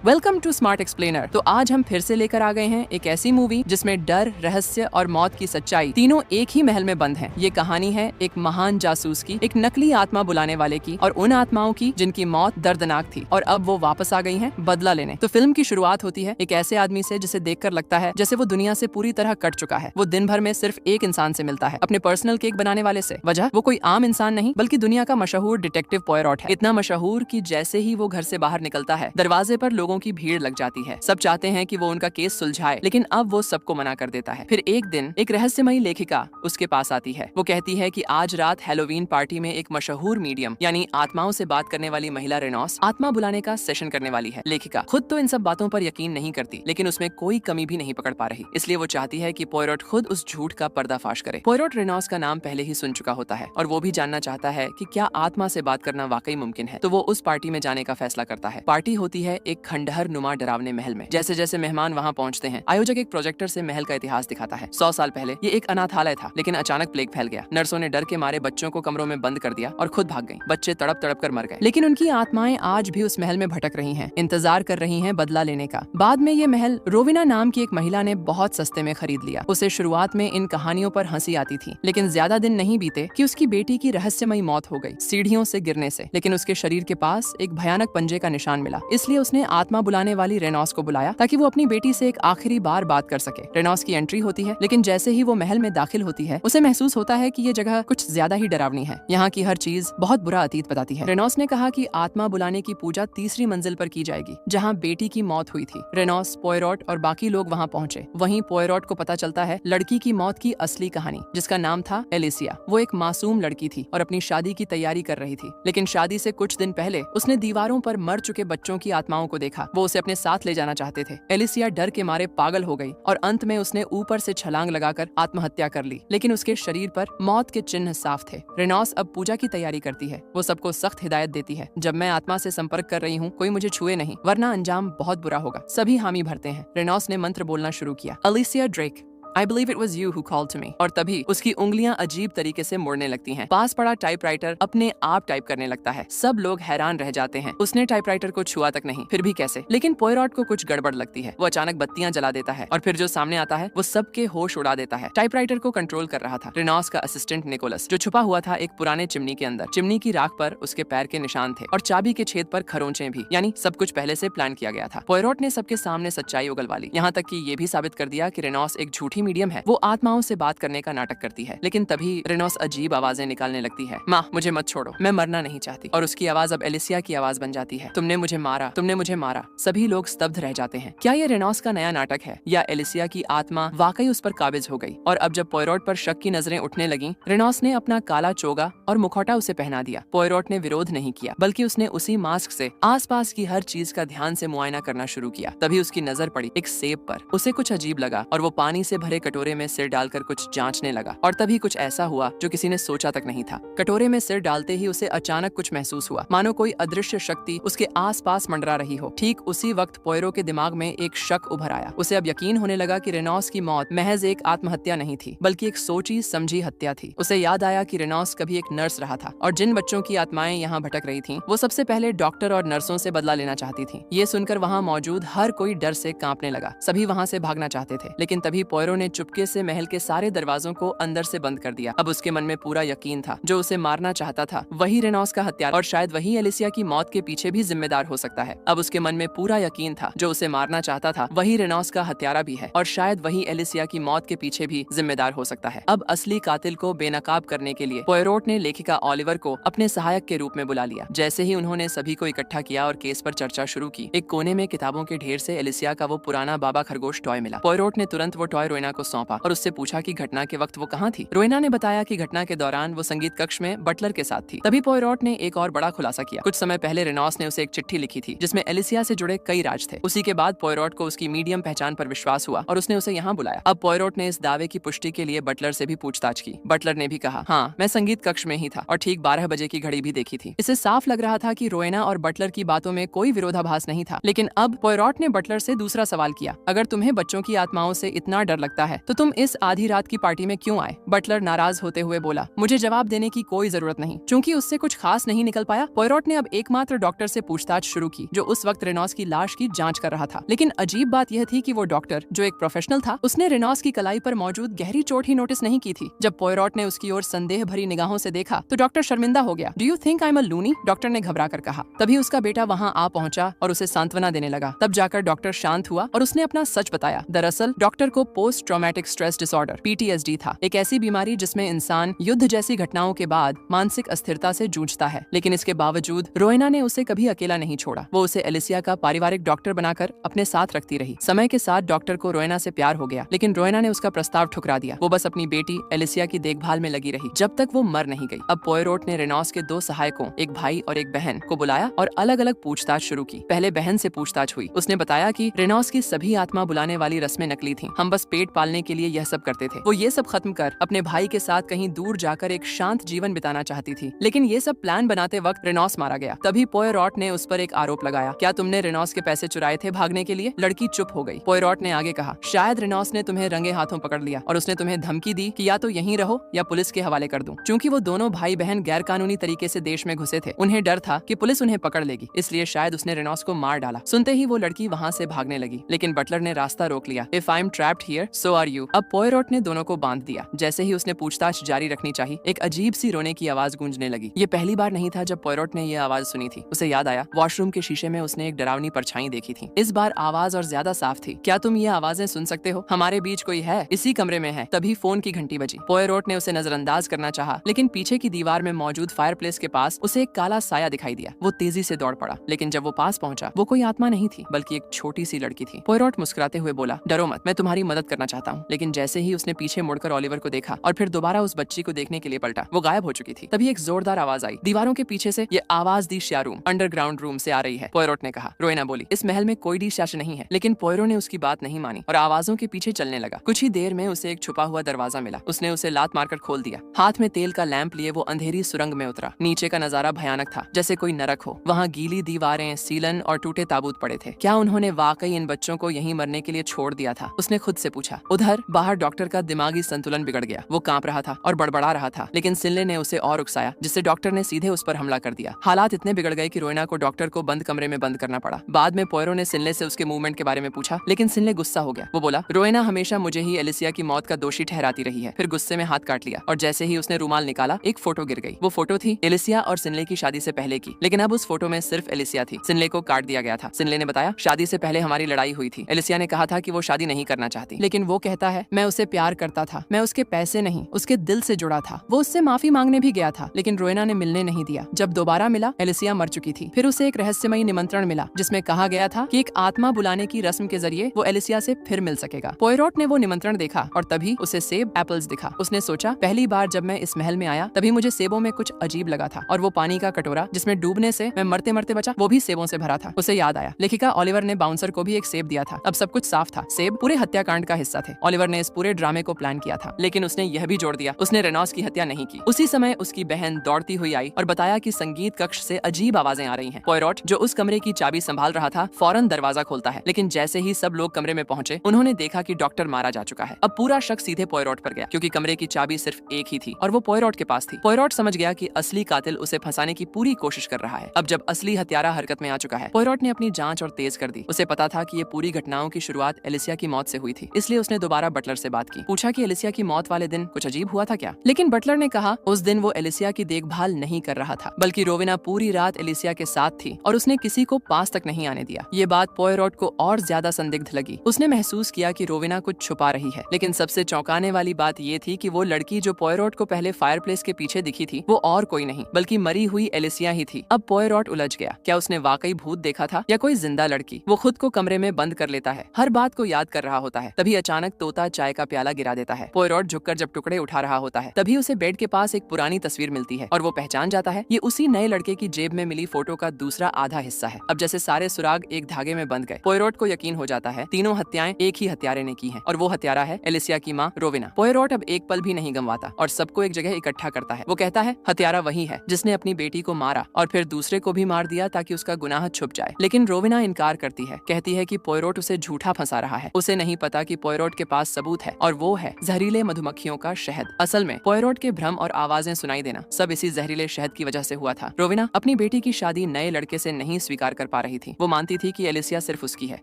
Welcome to smart explainer. तो आज हम फिर से लेकर आ गए हैं एक ऐसी मूवी जिसमें डर, रहस्य और मौत की सच्चाई तीनों एक ही महल में बंद हैं। ये कहानी है एक महान जासूस की, एक नकली आत्मा बुलाने वाले की और उन आत्माओं की जिनकी मौत दर्दनाक थी और अब वो वापस आ गई हैं बदला लेने। तो फिल्म की शुरुआत होती है एक ऐसे आदमी से जिसे देखकर लगता है जैसे वो दुनिया से पूरी तरह कट चुका है। वो दिन भर में सिर्फ एक इंसान से मिलता है, अपने पर्सनल केक बनाने वाले से। वजह वो कोई आम इंसान नहीं बल्कि दुनिया का मशहूर डिटेक्टिव पोयरोट है। इतना मशहूर कि जैसे ही वो घर से बाहर निकलता है दरवाजे पर लोगों की भीड़ लग जाती है। सब चाहते हैं कि वो उनका केस सुलझाए, लेकिन अब वो सबको मना कर देता है। फिर एक दिन एक रहस्यमयी लेखिका उसके पास आती है। वो कहती है कि आज रात हैलोवीन पार्टी में एक मशहूर मीडियम यानी आत्माओं से बात करने वाली महिला रेनॉस आत्मा बुलाने का सेशन करने वाली है। लेखिका खुद तो इन सब बातों पर यकीन नहीं करती, लेकिन उसमें कोई कमी भी नहीं पकड़ पा रही, इसलिए वो चाहती है कि पोयरोट खुद उस झूठ का पर्दाफाश करे। पोयरोट रेनॉस का नाम पहले ही सुन चुका होता है और वो भी जानना चाहता है कि क्या आत्मा से बात करना वाकई मुमकिन है। तो वो उस पार्टी में जाने का फैसला करता है। पार्टी होती है एक खंडहर नुमा डरावने महल में। जैसे जैसे मेहमान वहाँ पहुँचते हैं, आयोजक एक प्रोजेक्टर से महल का इतिहास दिखाता है। 100 साल पहले ये एक अनाथालय था, लेकिन अचानक प्लेग फैल गया। नर्सों ने डर के मारे बच्चों को कमरों में बंद कर दिया और खुद भाग गईं। बच्चे तड़प तड़प कर मर गए, लेकिन उनकी आत्माएं आज भी उस महल में भटक रही हैं, इंतजार कर रही हैं बदला लेने का। बाद में ये महल रोविना नाम की एक महिला ने बहुत सस्ते में खरीद लिया। उसे शुरुआत में इन कहानियों पर हंसी आती थी, लेकिन ज्यादा दिन नहीं बीते कि उसकी बेटी की रहस्यमयी मौत हो गई, सीढ़ियों से गिरने से। लेकिन उसके शरीर के पास एक भयानक पंजे का निशान मिला, इसलिए उसने आत्मा बुलाने वाली रेनॉस को बुलाया ताकि वो अपनी बेटी से एक आखिरी बार बात कर सके। रेनॉस की एंट्री होती है, लेकिन जैसे ही वो महल में दाखिल होती है उसे महसूस होता है कि ये जगह कुछ ज्यादा ही डरावनी है। यहाँ की हर चीज बहुत बुरा अतीत बताती है। रेनॉस ने कहा कि आत्मा बुलाने की पूजा तीसरी मंजिल पर की जाएगी, जहाँ बेटी की मौत हुई थी। रेनॉस, पोयरोट और बाकी लोग वहाँ पहुँचे। वहीं पोयरोट को पता चलता है लड़की की मौत की असली कहानी, जिसका नाम था एलिसिया। वो एक मासूम लड़की थी और अपनी शादी की तैयारी कर रही थी, लेकिन शादी से कुछ दिन पहले उसने दीवारों पर मर चुके बच्चों की आत्माओं को देखा। वो उसे अपने साथ ले जाना चाहते थे। एलिसिया डर के मारे पागल हो गई और अंत में उसने ऊपर से छलांग लगाकर आत्महत्या कर ली, लेकिन उसके शरीर पर मौत के चिन्ह साफ थे। रेनॉस अब पूजा की तैयारी करती है। वो सबको सख्त हिदायत देती है, जब मैं आत्मा से संपर्क कर रही हूँ कोई मुझे छुए नहीं, वरना अंजाम बहुत बुरा होगा। सभी हामी भरते हैं। रेनॉस ने मंत्र बोलना शुरू किया, अलिसिया Drake, I believe it was you who called to me। और तभी उसकी उंगलियां अजीब तरीके से मुड़ने लगती हैं। पास पड़ा टाइपराइटर अपने आप टाइप करने लगता है। सब लोग हैरान रह जाते हैं। उसने टाइपराइटर को छुआ तक नहीं, फिर भी कैसे? लेकिन पोयरोट को कुछ गड़बड़ लगती है। वो अचानक बत्तियां जला देता है और फिर जो सामने आता है वो सबके होश उड़ा देता है। टाइपराइटर को कंट्रोल कर रहा था रेनॉस का असिस्टेंट निकोलस, जो छुपा हुआ था एक पुराने चिमनी के अंदर। चिमनी की राख पर उसके पैर के निशान थे और चाबी के छेद पर खरोंचे भी, यानी सब कुछ पहले से प्लान किया गया था। पोयरोट ने सबके सामने सच्चाई उगलवा ली, यहाँ तक कि ये भी साबित कर दिया कि रेनॉस एक झूठी मीडियम है। वो आत्माओं से बात करने का नाटक करती है। लेकिन तभी रेनॉस अजीब आवाजें निकालने लगती है। माँ, मुझे मत छोड़ो, मैं मरना नहीं चाहती। और उसकी आवाज अब एलिसिया की आवाज बन जाती है, तुमने मुझे मारा, तुमने मुझे मारा। सभी लोग स्तब्ध रह जाते हैं। क्या ये रेनॉस का नया नाटक है या एलिसिया की आत्मा वाकई उस पर काबिज हो गई? और अब जब पोयरोट पर शक की नजरें उठने लगी, रेनॉस ने अपना काला चोगा और मुखौटा उसे पहना दिया। पोयरोट ने विरोध नहीं किया, बल्कि उसने उसी मास्क से आसपास की हर चीज का ध्यान से मुआयना करना शुरू किया। तभी उसकी नजर पड़ी एक सेब पर। उसे कुछ अजीब लगा और वो पानी से भरे कटोरे में सिर डालकर कुछ जांचने लगा। और तभी कुछ ऐसा हुआ जो किसी ने सोचा तक नहीं था। कटोरे में सिर डालते ही उसे अचानक कुछ महसूस हुआ, मानो कोई अदृश्य शक्ति उसके आसपास मंडरा रही हो। ठीक उसी वक्त पोयरो के दिमाग में एक शक उभर आया। उसे अब यकीन होने लगा कि रेनॉस की मौत महज एक आत्महत्या नहीं थी, बल्कि एक सोची समझी हत्या थी। उसे याद आया कि रेनॉस कभी एक नर्स रहा था और जिन बच्चों की आत्माएं यहाँ भटक रही थीं, वो सबसे पहले डॉक्टर और नर्सों से बदला लेना चाहती थीं। ये सुनकर वहाँ मौजूद हर कोई डर से कांपने लगा। सभी वहाँ से भागना चाहते थे, लेकिन तभी पोयरो ने चुपके से महल के सारे दरवाजों को अंदर से बंद कर दिया। अब उसके मन में पूरा यकीन था, जो उसे मारना चाहता था वही रेनॉस का हत्यारा और शायद वही एलिसिया की मौत के पीछे भी जिम्मेदार हो सकता है। अब उसके मन में पूरा यकीन था, जो उसे मारना चाहता था वही रेनॉस का हत्यारा भी है और शायद वही एलिसिया की मौत के पीछे भी जिम्मेदार हो सकता है। अब असली कातिल को बेनकाब करने के लिए पोयरोट ने लेखिका ओलिवर को अपने सहायक के रूप में बुला लिया। जैसे ही उन्होंने सभी को इकट्ठा किया और केस पर चर्चा शुरू की, एक कोने में किताबों के ढेर से एलिसिया का वो पुराना बाबा खरगोश टॉय मिला। पोयरोट ने तुरंत वो टॉय रोइना को सौंपा और उससे पूछा कि घटना के वक्त वो कहाँ थी। रोइना ने बताया कि घटना के दौरान वो संगीत कक्ष में बटलर के साथ थी। तभी पोयरोट ने एक और बड़ा खुलासा किया। कुछ समय पहले रेनॉस ने उसे एक चिट्ठी लिखी थी, जिसमें एलिसिया से जुड़े कई राज थे। उसी के बाद पोयरोट को उसकी मीडियम पहचान पर विश्वास हुआ और उसने उसे यहाँ बुलाया। अब पोयरोट ने इस दावे की पुष्टि के लिए बटलर से भी पूछताछ की। बटलर ने भी कहा, हाँ, मैं संगीत कक्ष में ही था और ठीक 12 बजे की घड़ी भी देखी थी। इससे साफ लग रहा था कि रोइना और बटलर की बातों में कोई विरोधाभास नहीं था। लेकिन अब पोयरोट ने बटलर से दूसरा सवाल किया, अगर तुम्हें बच्चों की आत्माओं से इतना डर लगता सकता है तो तुम इस आधी रात की पार्टी में क्यों आए? बटलर नाराज होते हुए बोला। मुझे जवाब देने की कोई जरूरत नहीं। चूंकि उससे कुछ खास नहीं निकल पाया, पोयरोट ने अब एकमात्र डॉक्टर से पूछताछ शुरू की जो उस वक्त रेनॉस की लाश की जांच कर रहा था। लेकिन अजीब बात यह थी कि वो डॉक्टर, जो एक प्रोफेशनल था, उसने रेनॉस की कलाई पर मौजूद गहरी चोट ही नोटिस नहीं की थी। जब पोयरोट ने उसकी ओर संदेह भरी निगाहों से देखा तो डॉक्टर शर्मिंदा हो गया। Do you think I am a loony? Doctor ने घबरा कर कहा। तभी उसका बेटा वहाँ आ पहुंचा और उसे सांत्वना देने लगा। तब जाकर डॉक्टर शांत हुआ और उसने अपना सच बताया। दरअसल डॉक्टर को post traumatic stress disorder (PTSD) था, एक ऐसी बीमारी जिसमें इंसान युद्ध जैसी घटनाओं के बाद मानसिक अस्थिरता से जूझता है। लेकिन इसके बावजूद रोएना ने उसे कभी अकेला नहीं छोड़ा। वो उसे एलिसिया का पारिवारिक डॉक्टर बनाकर अपने साथ रखती रही। समय के साथ डॉक्टर को रोएना से प्यार हो गया, लेकिन रोएना ने उसका प्रस्ताव ठुकरा दिया। वो बस अपनी बेटी एलिसिया की देखभाल में लगी रही जब तक वो मर नहीं गई। अब पोयरोट ने रेनॉस के 2 सहायकों, एक भाई और एक बहन को बुलाया और अलग अलग पूछताछ शुरू की। पहले बहन से पूछताछ हुई। उसने बताया कि रेनॉस की सभी आत्मा बुलाने वाली रस्में नकली थीं। हम बस पेट पालने के लिए यह सब करते थे। वो ये सब खत्म कर अपने भाई के साथ कहीं दूर जाकर एक शांत जीवन बिताना चाहती थी। लेकिन ये सब प्लान बनाते वक्त रेनॉस मारा गया। तभी पोयरोट ने उस पर एक आरोप लगाया। क्या तुमने रेनॉस के पैसे चुराए थे भागने के लिए? लड़की चुप हो गई। पोयरोट ने आगे कहा, शायद रेनॉस ने तुम्हें रंगे हाथों पकड़ लिया और उसने तुम्हें धमकी दी कि या तो यहीं रहो या पुलिस के हवाले कर दूं। चूंकि वो दोनों भाई बहन गैर कानूनी तरीके से देश में घुसे थे, उन्हें डर था कि पुलिस उन्हें पकड़ लेगी, इसलिए शायद उसने रेनॉस को मार डाला। सुनते ही वो लड़की वहाँ से भागने लगी, लेकिन बटलर ने रास्ता रोक लिया। If I am trapped here, so are you. अब पोयरोट ने दोनों को बांध दिया। जैसे ही उसने पूछताछ जारी रखनी चाहिए, एक अजीब सी रोने की आवाज गूंजने लगी। ये पहली बार नहीं था जब पोयरोट ने यह आवाज सुनी थी। उसे याद आया, वॉशरूम के शीशे में उसने एक डरावनी परछाई देखी थी। इस बार आवाज और ज्यादा साफ थी। क्या तुम ये आवाजें सुन सकते हो? हमारे बीच कोई है? इसी कमरे में है। तभी फोन की घंटी बजी। पोयरोट ने उसे नजरअंदाज करना चाहा, लेकिन पीछे की दीवार में मौजूद फायरप्लेस के पास उसे एक काला साया दिखाई दिया। वो तेजी से दौड़ पड़ा, लेकिन जब वो पास पहुंचा, वो कोई आत्मा नहीं थी, बल्कि एक छोटी सी लड़की थी। पोयरोट मुस्कुराते हुए बोला, डरो मत, मैं तुम्हारी मदद करना चाहता हूँ। लेकिन जैसे ही उसने पीछे मुड़कर ओलिवर को देखा और फिर दोबारा उस बच्ची को देखने के लिए पलटा, वो गायब हो चुकी थी। तभी एक जोरदार आवाज आई। दीवारों के पीछे से ये आवाज दीशा रूम, अंडरग्राउंड रूम से आ रही है। पोयरोट ने कहा। रोएना बोली, इस महल में कोई डिशाश नहीं है। लेकिन पोयरो ने उसकी बात नहीं मानी और आवाजों के पीछे चलने लगा। कुछ ही देर में उसे एक छुपा हुआ दरवाजा मिला। उसने उसे लात मारकर खोल दिया। हाथ में तेल का लैंप लिए वो अंधेरी सुरंग में उतरा। नीचे का नजारा भयानक था, जैसे कोई नरक हो। वहाँ गीली दीवारें, सीलन और टूटे ताबूत पड़े थे। क्या उन्होंने वाकई इन बच्चों को यहीं मरने के लिए छोड़ दिया था? उसने खुद से पूछा। उधर बाहर डॉक्टर का दिमागी संतुलन बिगड़ गया। वो कांप रहा था और बड़बड़ा रहा था, लेकिन सिनले ने उसे और उकसाया, जिससे डॉक्टर ने सीधे उस पर हमला कर दिया। हालात इतने बिगड़ गए कि रोएना को डॉक्टर को बंद कमरे में बंद करना पड़ा। बाद में पोयरो ने सिनले से उसके मूवमेंट के बारे में पूछा, लेकिन सिनले गुस्सा हो गया। वो बोला, रोएना हमेशा मुझे ही एलिसिया की मौत का दोषी ठहराती रही है। फिर गुस्से में हाथ काट लिया और जैसे ही उसने रुमाल निकाला, एक फोटो गिर गई। वो फोटो थी एलिसिया और सिनले की शादी से पहले की, लेकिन अब उस फोटो में सिर्फ एलिसिया थी। सिनले को काट दिया गया था। सिनले ने बताया, शादी से पहले हमारी लड़ाई हुई थी। एलिसिया ने कहा था कि वो शादी नहीं करना चाहती, लेकिन वो कहता है, मैं उसे प्यार करता था। मैं उसके पैसे नहीं, उसके दिल से जुड़ा था। वो उससे माफी मांगने भी गया था, लेकिन रोएना ने मिलने नहीं दिया। जब दोबारा मिला, एलिसिया मर चुकी थी। फिर उसे एक रहस्यमयी निमंत्रण मिला, जिसमें कहा गया था कि एक आत्मा बुलाने की रस्म के जरिए वो एलिसिया से फिर मिल सकेगा। पोयरोट ने वो निमंत्रण देखा और तभी उसे सेब एप्पल्स दिखा। उसने सोचा, पहली बार जब मैं इस महल में आया, तभी मुझे सेबों में कुछ अजीब लगा था, और वो पानी का कटोरा जिसमें डूबने से मैं मरते मरते बचा, वो भी सेबों से भरा था। उसे याद आया, लेखिका ओलिवर ने बाउंसर को भी एक सेब दिया था। अब सब कुछ साफ था। सेब पूरे हत्याकांड का हिस्सा थे। ओलिवर ने इस पूरे ड्रामे को प्लान किया था, लेकिन उसने यह भी जोड़ दिया, उसने रेनॉस की हत्या नहीं की। उसी समय उसकी बहन दौड़ती हुई आई और बताया कि संगीत कक्ष से अजीब आवाजें आ रही हैं। पोयरोट, जो उस कमरे की चाबी संभाल रहा था, फौरन दरवाजा खोलता है, लेकिन जैसे ही सब लोग कमरे में पहुंचे, उन्होंने देखा कि डॉक्टर मारा जा चुका है। अब पूरा शक सीधे पोयरोट पर गया, क्योंकि कमरे की चाबी सिर्फ एक ही थी और वो पोयरोट के पास थी। पोयरोट समझ गया कि असली कातिल उसे फंसाने की पूरी कोशिश कर रहा है। अब जब असली हत्यारा हरकत में आ चुका है, पोयरोट ने अपनी जांच और तेज कर दी। उसे पता था कि ये पूरी घटनाओं की शुरुआत एलिसिया की मौत से हुई थी, इसलिए उसने दोबारा बटलर से बात की। पूछा कि एलिसिया की मौत वाले दिन कुछ अजीब हुआ था क्या? लेकिन बटलर ने कहा, उस दिन वो एलिसिया की देखभाल नहीं कर रहा था, बल्कि रोवेना पूरी रात एलिसिया के साथ थी और उसने किसी को पास तक नहीं आने दिया। ये बात पोयरोट को और ज्यादा संदिग्ध लगी। उसने महसूस किया कि रोवेना कुछ छुपा रही है। लेकिन सबसे चौंकाने वाली बात ये थी कि वो लड़की जो पोयरोट को पहले फायरप्लेस के पीछे दिखी थी, वो और कोई नहीं बल्कि मरी हुई एलिसिया ही थी। अब पोयरोट उलझ गया। क्या उसने वाकई भूत देखा था या कोई जिंदा लड़की? वो खुद को कमरे में बंद कर लेता है, हर बात को याद कर रहा होता है। तभी अचानक तोता चाय का प्याला गिरा देता है। पोयरोट झुककर जब टुकड़े उठा रहा होता है, तभी उसे बेड के पास एक पुरानी तस्वीर मिलती है और वो पहचान जाता है, ये उसी नए लड़के की जेब में मिली फोटो का दूसरा आधा हिस्सा है। अब जैसे सारे सुराग एक धागे में बंध गए। पोयरोट को यकीन हो जाता है, तीनों हत्याएं एक ही हत्यारे ने की हैं और वो हत्यारा है एलिसिया की माँ रोवेना। पोयरोट अब एक पल भी नहीं गंवाता और सबको एक जगह इकट्ठा करता है। वो कहता है, हत्यारा वही है जिसने अपनी बेटी को मारा और फिर दूसरे को भी मार दिया ताकि उसका गुनाह छुप जाए। लेकिन रोवेना इनकार करती है, कहती है कि पोयरोट उसे झूठा फंसा रहा है। उसे नहीं पता कि पोयरोट पोयरोट के पास सबूत है और वो है जहरीले मधुमक्खियों का शहद। असल में पोयरोट के भ्रम और आवाजें सुनाई देना सब इसी जहरीले शहद की वजह से हुआ था। रोविना अपनी बेटी की शादी नए लड़के से नहीं स्वीकार कर पा रही थी। वो मानती थी कि एलिसिया सिर्फ उसकी है,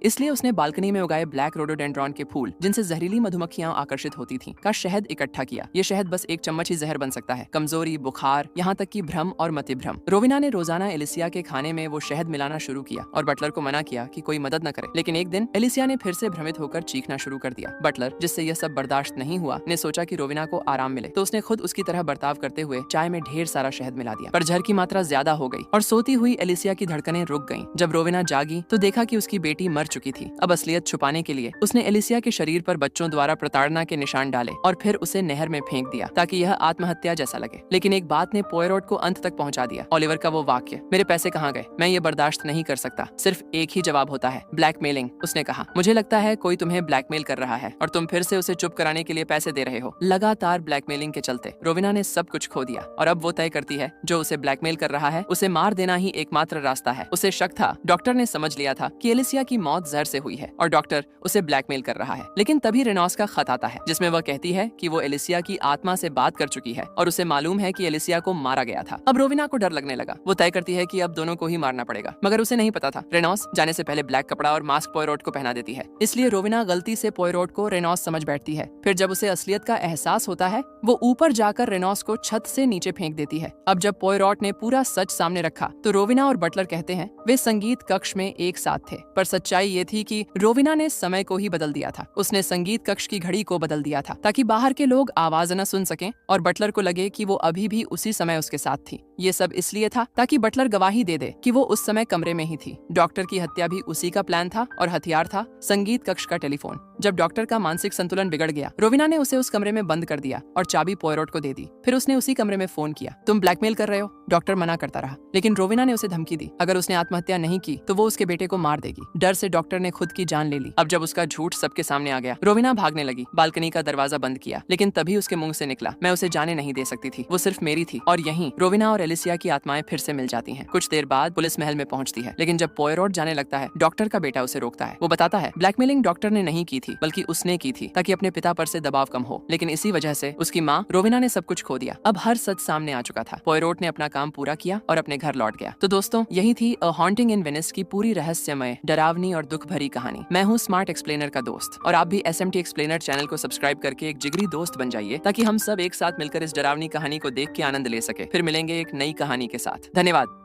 इसलिए उसने बालकनी में उगाए ब्लैक रोडोडेंड्रॉन के फूल, जिनसे जहरीली मधुमक्खियां आकर्षित होती थी, का शहद इकट्ठा किया। ये शहद बस एक चम्मच ही जहर बन सकता है। कमजोरी, बुखार, यहाँ तक कि भ्रम और मतिभ्रम। रोविना ने रोजाना एलिसिया के खाने में वो शहद मिलाना शुरू किया और बटलर को मना किया कि कोई मदद न करे। लेकिन एक दिन एलिसिया ने फिर से भ्रमित होकर चीखना शुरू कर दिया। बटलर, जिससे यह सब बर्दाश्त नहीं हुआ, ने सोचा कि रोविना को आराम मिले, तो उसने खुद उसकी तरह बर्ताव करते हुए चाय में ढेर सारा शहद मिला दिया। पर जहर की मात्रा ज्यादा हो गई और सोती हुई एलिसिया की धड़कनें रुक गईं। जब रोविना जागी तो देखा कि उसकी बेटी मर चुकी थी। अब असलियत छुपाने के लिए उसने एलिसिया के शरीर पर बच्चों द्वारा प्रताड़ना के निशान डाले और फिर उसे नहर में फेंक दिया ताकि यह आत्महत्या जैसा लगे। लेकिन एक बात ने पोयरोट को अंत तक पहुंचा दिया। ओलिवर का वो वाक्य, मेरे पैसे कहाँ गए, मैं ये बर्दाश्त नहीं कर सकता। सिर्फ एक ही जवाब होता है, ब्लैकमेलिंग। उसने कहा, मुझे लगता है कोई तुम्हें ब्लैकमेल कर रहा है और तुम फिर से उसे चुप कराने के लिए पैसे दे रहे हो। लगातार ब्लैकमेलिंग के चलते रोविना ने सब कुछ खो दिया और अब वो तय करती है जो उसे ब्लैकमेल कर रहा है उसे मार देना ही एकमात्र रास्ता है। उसे शक था, डॉक्टर ने समझ लिया था कि एलिसिया की मौत जहर से हुई है और डॉक्टर उसे ब्लैकमेल कर रहा है। लेकिन तभी रेनॉस का खत आता है जिसमें वह कहती है कि वो एलिसिया की आत्मा से बात कर चुकी है और उसे मालूम है कि एलिसिया को मारा गया था। अब रोविना को डर लगने लगा। वो तय करती है कि अब दोनों को ही मारना पड़ेगा, मगर उसे नहीं पता था रेनॉस जाने से पहले ब्लैक कपड़ा और मास्क पोयरोट को पहना देती है। इसलिए रोविना गलती से पोयरोट को रेनॉस समझ बैठती है। फिर जब उसे असलियत का एहसास होता है, वो ऊपर जाकर रेनॉस को छत से नीचे फेंक देती है। अब जब पोयरोट ने पूरा सच सामने रखा तो रोविना और बटलर कहते हैं वे संगीत कक्ष में एक साथ थे। पर सच्चाई ये थी कि रोविना ने समय को ही बदल दिया था। उसने संगीत कक्ष की घड़ी को बदल दिया था ताकि बाहर के लोग आवाज न सुन सकें और बटलर को लगे कि वो अभी भी उसी समय उसके साथ थी। ये सब इसलिए था ताकि बटलर गवाही दे दे कि वो उस समय कमरे में ही थी। डॉक्टर की हत्या भी उसी का प्लान था और हथियार था संगीत कक्ष का टेलीफोन। जब डॉक्टर का मानसिक संतुलन बिगड़ गया, रोविना ने उसे उस कमरे में बंद कर दिया और चाबी पोयरोट को दे दी। फिर उसने उसी कमरे में फोन किया। तुम ब्लैकमेल कर रहे हो? डॉक्टर मना करता रहा, लेकिन रोविना ने उसे धमकी दी, अगर उसने आत्महत्या नहीं की तो वो उसके बेटे को मार देगी। डर से डॉक्टर ने खुद की जान ले ली। अब जब उसका झूठ सबके सामने आ गया, रोविना भागने लगी। बालकनी का दरवाजा बंद किया, लेकिन तभी उसके मुंह से निकला, मैं उसे जाने नहीं दे सकती थी, वो सिर्फ मेरी थी। और यहीं रोविना और एलिसिया की आत्माएं फिर से मिल जाती हैं। कुछ देर बाद पुलिस महल में पहुंचती है, लेकिन जब पोयरोट जाने लगता है, डॉक्टर का बेटा उसे रोकता है। वो बताता है ब्लैकमेलिंग डॉक्टर ने नहीं की थी, बल्कि उसने की थी ताकि अपने पिता पर से दबाव कम हो। लेकिन इसी वजह से उसकी माँ रोविना ने सब कुछ खो दिया। अब हर सच सामने आ चुका था। पोयरोट ने अपना काम पूरा किया और अपने घर लौट गया। तो दोस्तों, यही थी अ हॉन्टिंग इन वेनिस की पूरी रहस्यमय, डरावनी और दुख भरी कहानी। मैं हूँ स्मार्ट एक्सप्लेनर का दोस्त और आप भी SMT एक्सप्लेनर चैनल को सब्सक्राइब करके एक जिगरी दोस्त बन जाइए ताकि हम सब एक साथ मिलकर इस डरावनी कहानी को देख के आनंद ले सके। फिर मिलेंगे एक नई कहानी के साथ। धन्यवाद।